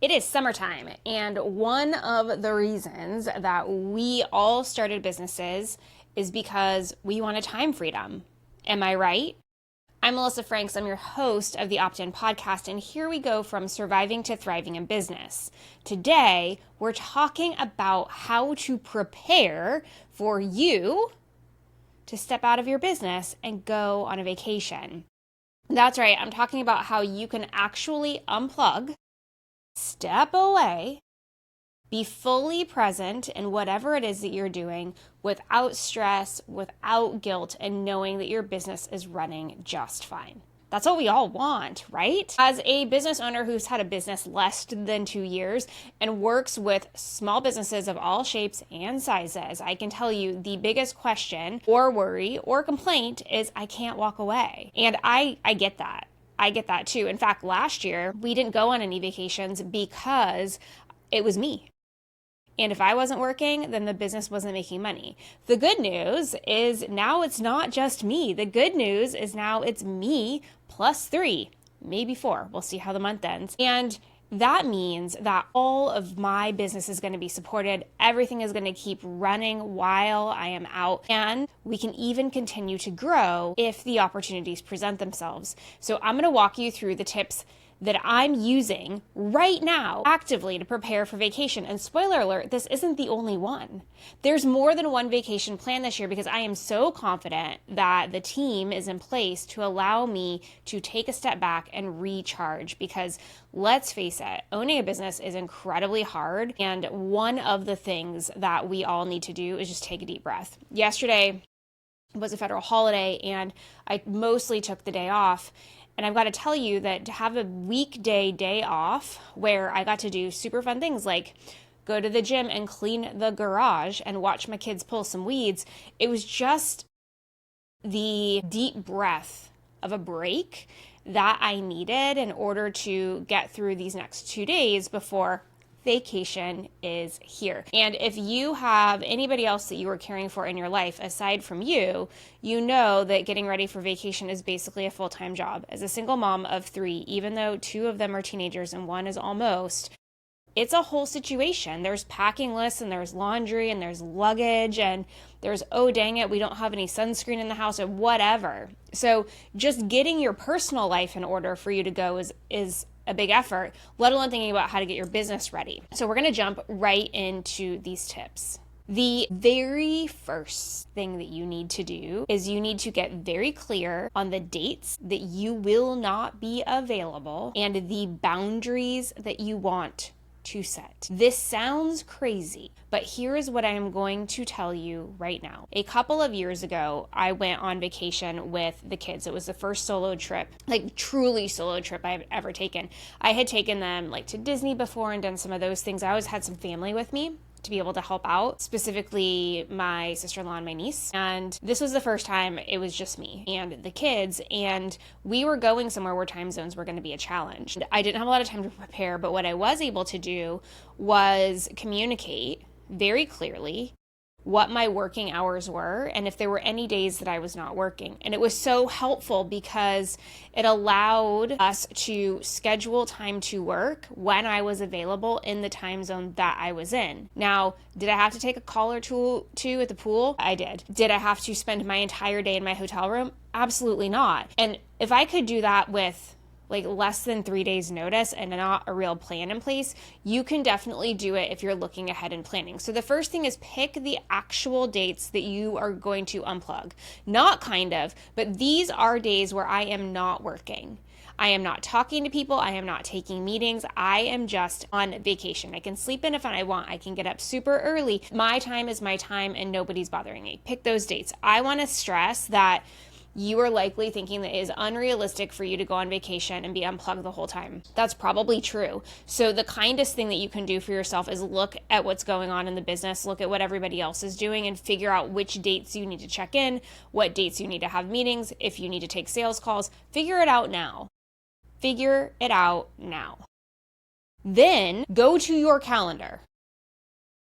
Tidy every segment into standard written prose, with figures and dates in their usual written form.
It is summertime, and one of the reasons that we all started businesses is because we wanted time freedom. Am I right? I'm Melissa Franks. I'm your host of the Opt-in podcast, and here we go from surviving to thriving in business. Today, we're talking about how to prepare for you to step out of your business and go on a vacation. That's right. I'm talking about how you can actually unplug, step away, be fully present in whatever it is that you're doing without stress, without guilt, and knowing that your business is running just fine. That's what we all want, right? As a business owner who's had a business less than 2 years and works with small businesses of all shapes and sizes, I can tell you the biggest question or worry or complaint is I can't walk away. And I get that. I get that too. In fact, last year, we didn't go on any vacations because it was me. And if I wasn't working, then the business wasn't making money. The good news is now it's not just me. The good news is now it's me plus 3, maybe 4. We'll see how the month ends. And that means that all of my business is going to be supported. Everything is going to keep running while I am out. And we can even continue to grow if the opportunities present themselves. So I'm going to walk you through the tips that I'm using right now actively to prepare for vacation. And spoiler alert, this isn't the only one. There's more than one vacation planned this year because I am so confident that the team is in place to allow me to take a step back and recharge, because let's face it, owning a business is incredibly hard. And one of the things that we all need to do is just take a deep breath. Yesterday was a federal holiday and I mostly took the day off. And I've got to tell you that to have a weekday day off where I got to do super fun things like go to the gym and clean the garage and watch my kids pull some weeds, it was just the deep breath of a break that I needed in order to get through these next 2 days before vacation is here. And if you have anybody else that you are caring for in your life aside from you, you know that getting ready for vacation is basically a full-time job. As a single mom of 3, even though 2 of them are teenagers and 1 is almost, it's a whole situation. There's packing lists and there's laundry and there's luggage and there's, oh dang it, we don't have any sunscreen in the house or whatever. So just getting your personal life in order for you to go is a big effort, let alone thinking about how to get your business ready. So we're going to jump right into these tips. The very first thing that you need to do is you need to get very clear on the dates that you will not be available and the boundaries that you want to set. This sounds crazy, but here is what I am going to tell you right now. A couple of years ago, I went on vacation with the kids. It was the first solo trip, like truly solo trip I've ever taken. I had taken them like to Disney before and done some of those things. I always had some family with me to be able to help out, specifically my sister-in-law and my niece. And this was the first time it was just me and the kids, and we were going somewhere where time zones were going to be a challenge. I didn't have a lot of time to prepare, but what I was able to do was communicate very clearly what my working hours were and if there were any days that I was not working. And it was so helpful because it allowed us to schedule time to work when I was available in the time zone that I was in. Now, did I have to take a call or two at the pool? I did. Did I have to spend my entire day in my hotel room? Absolutely not. And if I could do that with like less than 3 days notice and not a real plan in place, you can definitely do it if you're looking ahead and planning. So the first thing is pick the actual dates that you are going to unplug. Not kind of, but these are days where I am not working. I am not talking to people. I am not taking meetings. I am just on vacation. I can sleep in if I want. I can get up super early. My time is my time and nobody's bothering me. Pick those dates. I want to stress that you are likely thinking that it is unrealistic for you to go on vacation and be unplugged the whole time. That's probably true. So the kindest thing that you can do for yourself is look at what's going on in the business, look at what everybody else is doing, and figure out which dates you need to check in, what dates you need to have meetings, if you need to take sales calls. Figure it out now. Figure it out now. Then go to your calendar.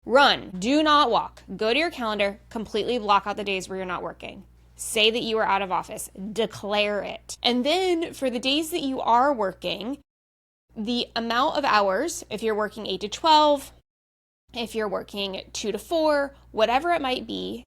Run. Do not walk. Go to your calendar, completely block out the days where you're not working. Say that you are out of office. Declare it. And then for the days that you are working, the amount of hours, if you're working 8 to 12, if you're working 2 to 4, whatever it might be,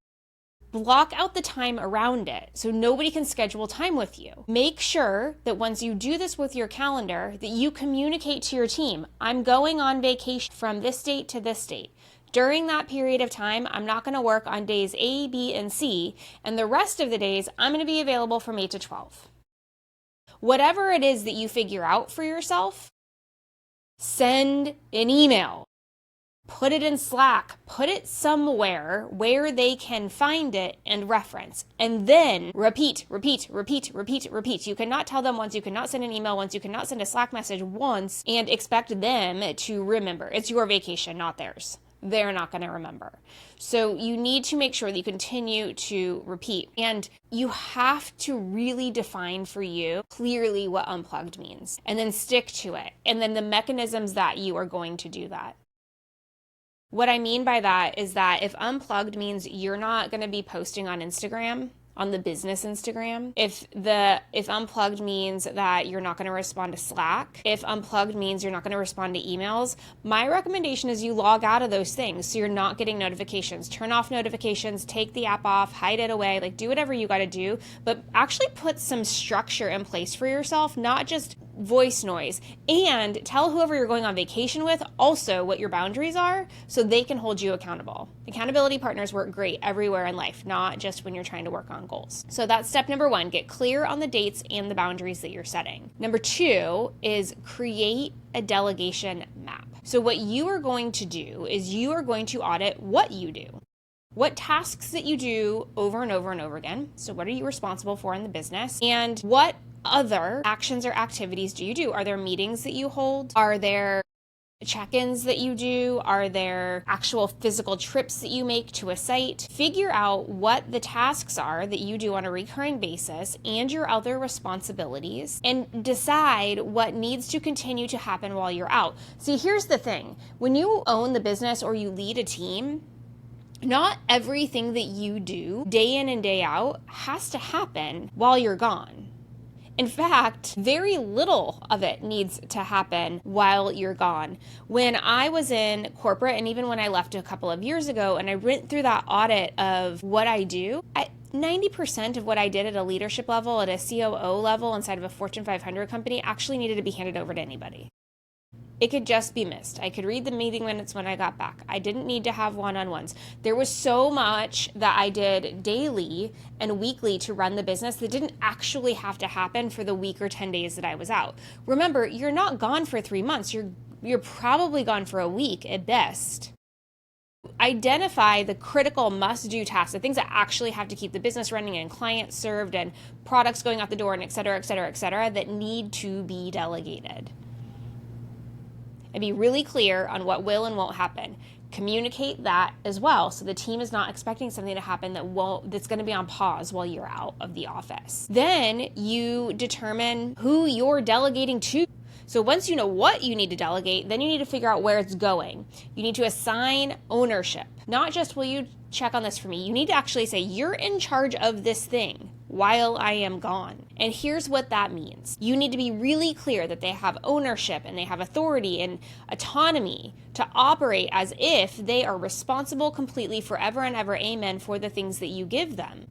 block out the time around it so nobody can schedule time with you. Make sure that once you do this with your calendar, that you communicate to your team, I'm going on vacation from this date to this date. During that period of time, I'm not going to work on days A, B, and C, and the rest of the days, I'm going to be available from 8 to 12. Whatever it is that you figure out for yourself, send an email. Put it in Slack, put it somewhere where they can find it and reference, and then repeat. You cannot tell them once, you cannot send an email once, you cannot send a Slack message once and expect them to remember. It's your vacation, not theirs. They're not going to remember. So you need to make sure that you continue to repeat, and you have to really define for you clearly what unplugged means, and then stick to it, and then the mechanisms that you are going to do that. What I mean by that is that if unplugged means you're not going to be posting on Instagram, on the business Instagram, if unplugged means that you're not going to respond to Slack, if unplugged means you're not going to respond to emails, my recommendation is you log out of those things so you're not getting notifications. Turn off notifications, take the app off, hide it away, like do whatever you got to do, but actually put some structure in place for yourself, not just voice noise, and tell whoever you're going on vacation with also what your boundaries are so they can hold you accountable. Accountability partners work great everywhere in life, not just when you're trying to work on goals. So that's step number 1, get clear on the dates and the boundaries that you're setting. Number 2 is create a delegation map. So what you are going to do is you are going to audit what you do. What tasks that you do over and over and over again. So what are you responsible for in the business? And what other actions or activities do you do? Are there meetings that you hold? Are there check-ins that you do? Are there actual physical trips that you make to a site? Figure out what the tasks are that you do on a recurring basis and your other responsibilities, and decide what needs to continue to happen while you're out. See, here's the thing. When you own the business or you lead a team, not everything that you do day in and day out has to happen while you're gone. In fact, very little of it needs to happen while you're gone. When I was in corporate, and even when I left a couple of years ago, and I went through that audit of what I do, 90% of what I did at a leadership level, at a COO level inside of a Fortune 500 company actually needed to be handed over to anybody. It could just be missed. I could read the meeting minutes when I got back. I didn't need to have one-on-ones. There was so much that I did daily and weekly to run the business that didn't actually have to happen for the week or 10 days that I was out. Remember, you're not gone for 3 months. You're probably gone for a week at best. Identify the critical must-do tasks, the things that actually have to keep the business running and clients served and products going out the door and et cetera, that need to be delegated. And be really clear on what will and won't happen. Communicate that as well, so the team is not expecting something to happen that's going to be on pause while you're out of the office. Then you determine who you're delegating to. So once you know what you need to delegate, then you need to figure out where it's going. You need to assign ownership. Not just, will you check on this for me? You need to actually say, you're in charge of this thing while I am gone. And here's what that means. You need to be really clear that they have ownership and they have authority and autonomy to operate as if they are responsible completely forever and ever, amen, for the things that you give them.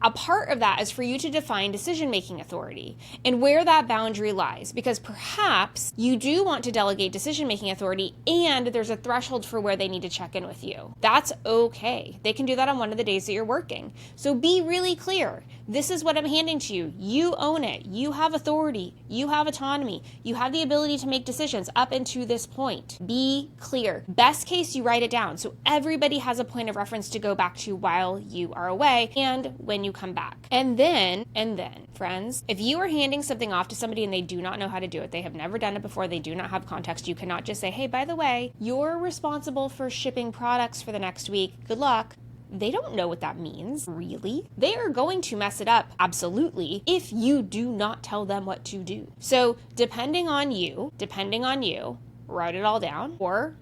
A part of that is for you to define decision-making authority and where that boundary lies, because perhaps you do want to delegate decision-making authority and there's a threshold for where they need to check in with you. That's okay. They can do that on one of the days that you're working. So be really clear. This is what I'm handing to you. You own it. You have authority. You have autonomy. You have the ability to make decisions up until this point. Be clear. Best case, you write it down so everybody has a point of reference to go back to while you are away and when you come back. And then, friends, if you are handing something off to somebody and they do not know how to do it, they have never done it before, they do not have context, you cannot just say, hey, by the way, you're responsible for shipping products for the next week. Good luck. They don't know what that means, really. They are going to mess it up, absolutely, if you do not tell them what to do. So depending on you, write it all down or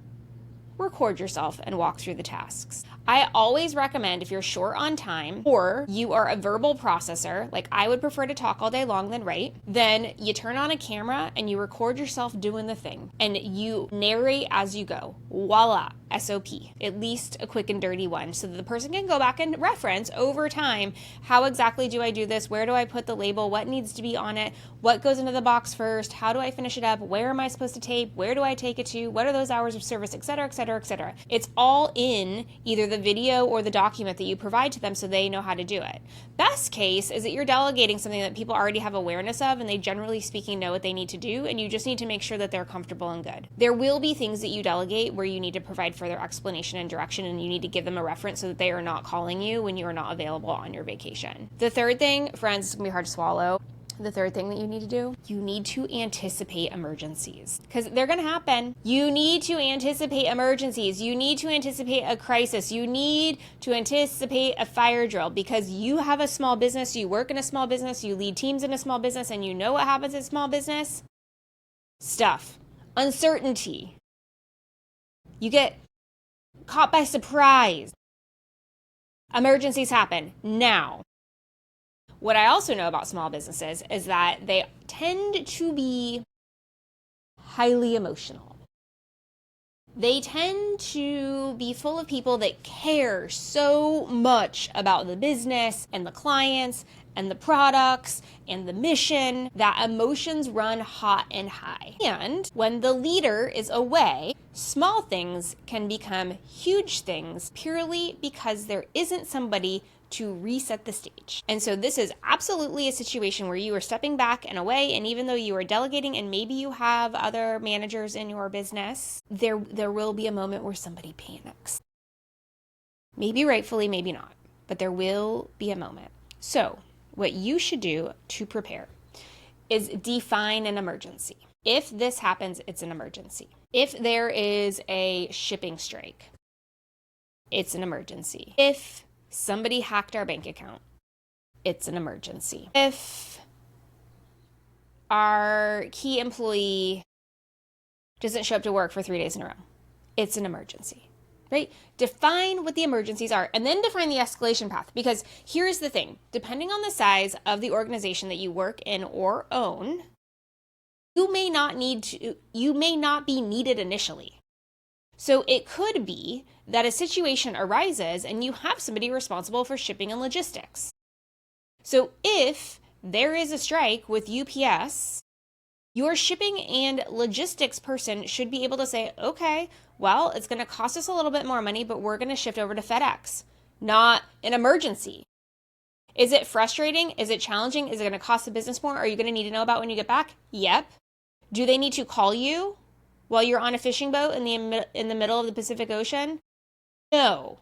record yourself and walk through the tasks. I always recommend if you're short on time or you are a verbal processor, like I would prefer to talk all day long than write, then you turn on a camera and you record yourself doing the thing and you narrate as you go. Voila, SOP, at least a quick and dirty one, so that the person can go back and reference over time, how exactly do I do this? Where do I put the label? What needs to be on it? What goes into the box first? How do I finish it up? Where am I supposed to tape? Where do I take it to? What are those hours of service, et cetera, et cetera, et cetera. It's all in either the video or the document that you provide to them so they know how to do it. Best case is that you're delegating something that people already have awareness of and they generally speaking know what they need to do, and you just need to make sure that they're comfortable and good. There will be things that you delegate where you need to provide further explanation and direction, and you need to give them a reference so that they are not calling you when you are not available on your vacation. The third thing, friends, it's gonna be hard to swallow. The third thing that you need to do, you need to anticipate emergencies because they're going to happen. You need to anticipate emergencies. You need to anticipate a crisis. You need to anticipate a fire drill because you have a small business, you work in a small business, you lead teams in a small business, and you know what happens in small business? Stuff. Uncertainty. You get caught by surprise. Emergencies happen now. What I also know about small businesses is that they tend to be highly emotional. They tend to be full of people that care so much about the business and the clients and the products and the mission that emotions run hot and high. And when the leader is away, small things can become huge things purely because there isn't somebody to reset the stage. And so this is absolutely a situation where you are stepping back and away, and even though you are delegating and maybe you have other managers in your business, there will be a moment where somebody panics. Maybe rightfully, maybe not, but there will be a moment. So what you should do to prepare is define an emergency. If this happens, it's an emergency. If there is a shipping strike, it's an emergency. If somebody hacked our bank account, it's an emergency. If our key employee doesn't show up to work for 3 days in a row, it's an emergency, right? Define what the emergencies are and then define the escalation path, because here's the thing, depending on the size of the organization that you work in or own, you may not be needed initially. So it could be that a situation arises and you have somebody responsible for shipping and logistics. So if there is a strike with UPS, your shipping and logistics person should be able to say, okay, well, it's going to cost us a little bit more money, but we're going to shift over to FedEx, not an emergency. Is it frustrating? Is it challenging? Is it going to cost the business more? Are you going to need to know about when you get back? Yep. Do they need to call you while you're on a fishing boat in the middle of the Pacific Ocean? No.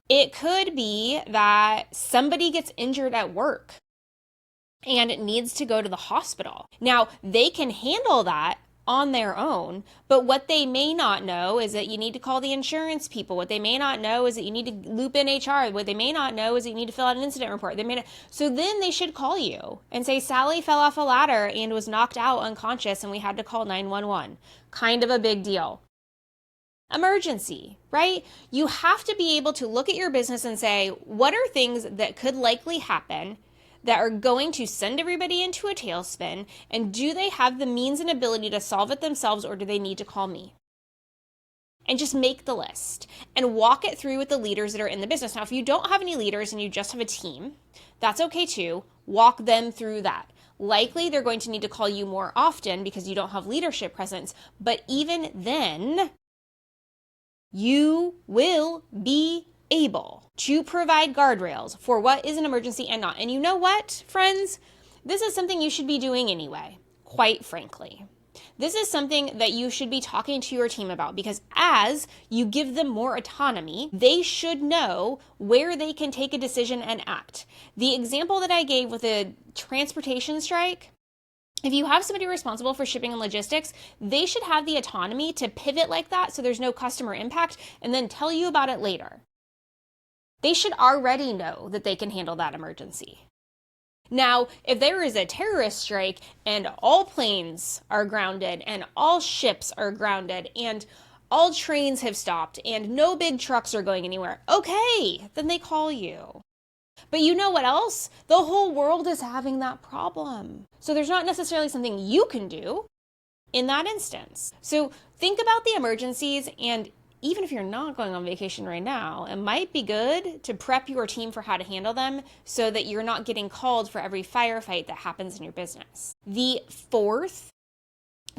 It could be that somebody gets injured at work and it needs to go to the hospital. Now, they can handle that on their own, but what they may not know is that you need to call the insurance people. What they may not know is that you need to loop in HR. What they may not know is that you need to fill out an incident report. So then they should call you and say, Sally fell off a ladder and was knocked out unconscious and we had to call 911. Kind of a big deal. Emergency, right? You have to be able to look at your business and say, what are things that could likely happen that are going to send everybody into a tailspin, and do they have the means and ability to solve it themselves, or do they need to call me? And just make the list and walk it through with the leaders that are in the business. Now, if you don't have any leaders and you just have a team, that's okay too. Walk them through that. Likely they're going to need to call you more often because you don't have leadership presence, but even then, you will be able to provide guardrails for what is an emergency and not. And you know what, friends? This is something you should be doing anyway, quite frankly. This is something that you should be talking to your team about, because as you give them more autonomy, they should know where they can take a decision and act. The example that I gave with a transportation strike, if you have somebody responsible for shipping and logistics, they should have the autonomy to pivot like that so there's no customer impact and then tell you about it later. They should already know that they can handle that emergency. Now, if there is a terrorist strike and all planes are grounded and all ships are grounded and all trains have stopped and no big trucks are going anywhere. Okay, then they call you. But you know what else? The whole world is having that problem. So there's not necessarily something you can do in that instance. So think about the emergencies, and even if you're not going on vacation right now, it might be good to prep your team for how to handle them so that you're not getting called for every firefight that happens in your business. The fourth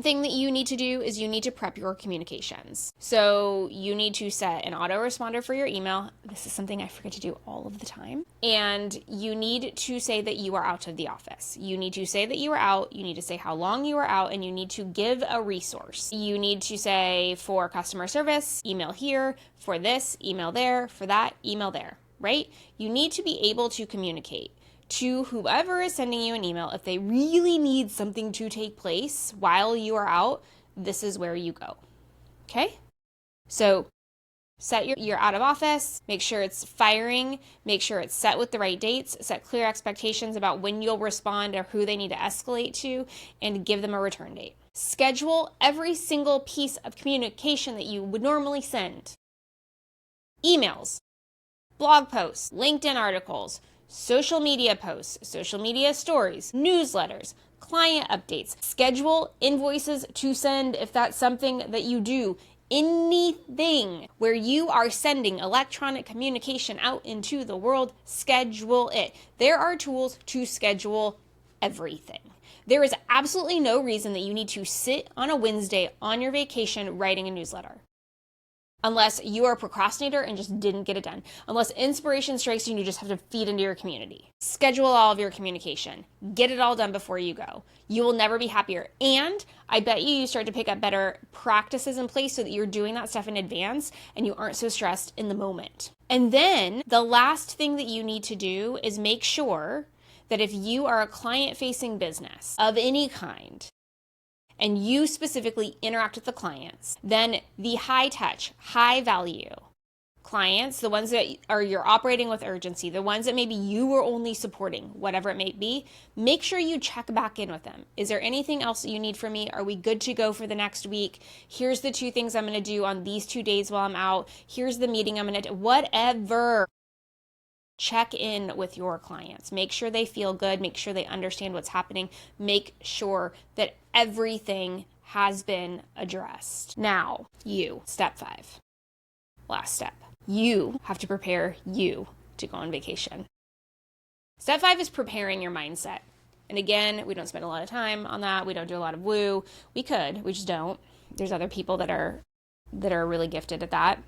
thing that you need to do is you need to prep your communications. So you need to set an autoresponder for your email. This is something I forget to do all of the time. And you need to say that you are out of the office. You need to say that you are out. You need to say how long you are out, and you need to give a resource. You need to say, for customer service, email here; for this, email there; for that, email there, right? You need to be able to communicate to whoever is sending you an email. If they really need something to take place while you are out, this is where you go. Okay? So set your out of office, make sure it's firing, make sure it's set with the right dates, set clear expectations about when you'll respond or who they need to escalate to, and give them a return date. Schedule every single piece of communication that you would normally send. Emails, blog posts, LinkedIn articles, social media posts, social media stories, newsletters, client updates. Schedule invoices to send if that's something that you do. Anything where you are sending electronic communication out into the world, schedule it. There are tools to schedule everything. There is absolutely no reason that you need to sit on a Wednesday on your vacation writing a newsletter. Unless you are a procrastinator and just didn't get it done. Unless inspiration strikes you and you just have to feed into your community. Schedule all of your communication. Get it all done before you go. You will never be happier. And I bet you start to pick up better practices in place so that you're doing that stuff in advance and you aren't so stressed in the moment. And then the last thing that you need to do is make sure that if you are a client-facing business of any kind, and you specifically interact with the clients, then the high touch, high value clients, the ones that are you're operating with urgency, the ones that maybe you were only supporting, whatever it may be, make sure you check back in with them. Is there anything else that you need from me? Are we good to go for the next week? Here's the 2 things I'm going to do on these 2 days while I'm out. Here's the meeting I'm going to do. Whatever. Check in with your clients. Make sure they feel good. Make sure they understand what's happening. Make sure that everything has been addressed. Now, step 5. Last step. You have to prepare you to go on vacation. Step 5 is preparing your mindset. And again, we don't spend a lot of time on that. We don't do a lot of woo. We could, we just don't. There's other people that are really gifted at that.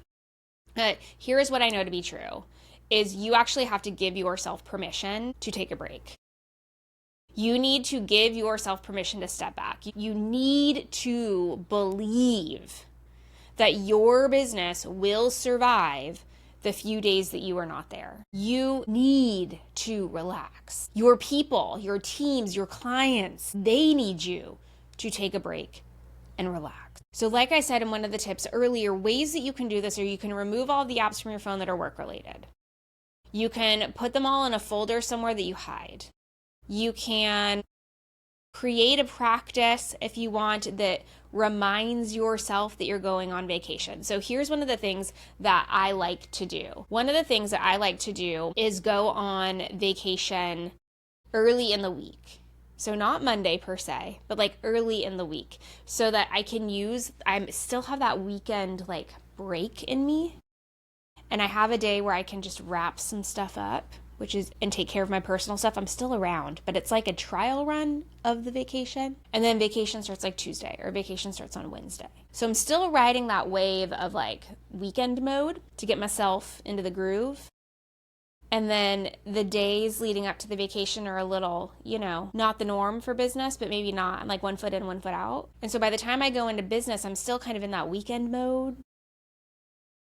But here is what I know to be true. Is you actually have to give yourself permission to take a break. You need to give yourself permission to step back. You need to believe that your business will survive the few days that you are not there. You need to relax. Your people, your teams, your clients, they need you to take a break and relax. So like I said in one of the tips earlier, ways that you can do this are you can remove all the apps from your phone that are work related. You can put them all in a folder somewhere that you hide. You can create a practice if you want that reminds yourself that you're going on vacation. So here's one of the things that I like to do. One of the things that I like to do is go on vacation early in the week. So not Monday per se, but like early in the week so that I still have that weekend like break in me. And I have a day where I can just wrap some stuff up, and take care of my personal stuff. I'm still around, but it's like a trial run of the vacation. And then vacation starts like Tuesday, or vacation starts on Wednesday. So I'm still riding that wave of like weekend mode to get myself into the groove. And then the days leading up to the vacation are a little, not the norm for business, but maybe not. I'm like 1 foot in, 1 foot out. And so by the time I go into business, I'm still kind of in that weekend mode.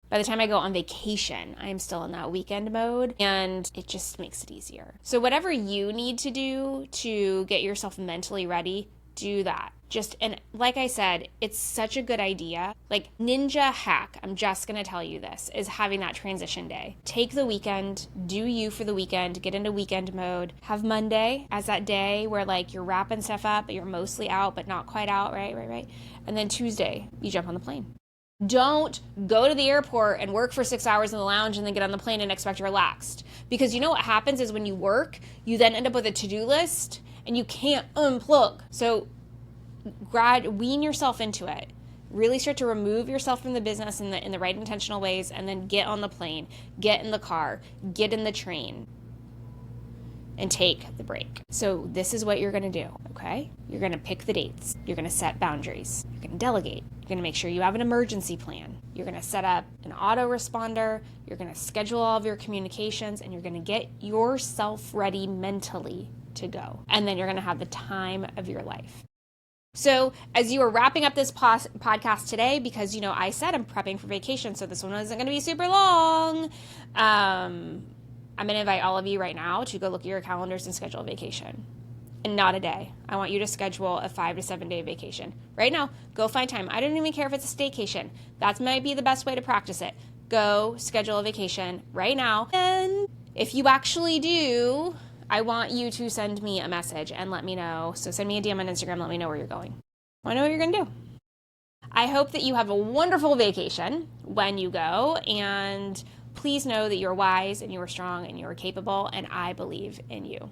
By the time I go on vacation, I am still in that weekend mode, and it just makes it easier. So whatever you need to do to get yourself mentally ready, do that. And like I said, it's such a good idea. Like ninja hack, I'm just going to tell you this, is having that transition day. Take the weekend, do you for the weekend, get into weekend mode. Have Monday as that day where like you're wrapping stuff up, but you're mostly out, but not quite out, right? And then Tuesday, you jump on the plane. Don't go to the airport and work for 6 hours in the lounge and then get on the plane and expect relaxed. Because you know what happens is when you work, you then end up with a to-do list and you can't unplug. So wean yourself into it. Really start to remove yourself from the business in the right intentional ways, and then get on the plane, get in the car, get in the train, and take the break. So this is what you're going to do, okay? You're going to pick the dates. You're going to set boundaries. You're going to delegate. You're going to make sure you have an emergency plan. You're going to set up an autoresponder. You're going to schedule all of your communications, and you're going to get yourself ready mentally to go. And then you're going to have the time of your life. So as you are wrapping up this podcast today, because, I said I'm prepping for vacation, so this one isn't going to be super long, I'm going to invite all of you right now to go look at your calendars and schedule a vacation. And not a day. I want you to schedule a 5 to 7 day vacation. Right now, go find time. I don't even care if it's a staycation. That might be the best way to practice it. Go schedule a vacation right now. And if you actually do, I want you to send me a message and let me know. So send me a DM on Instagram, let me know where you're going. I want to know what you're going to do. I hope that you have a wonderful vacation when you go, and please know that you're wise and you are strong and you are capable, and I believe in you.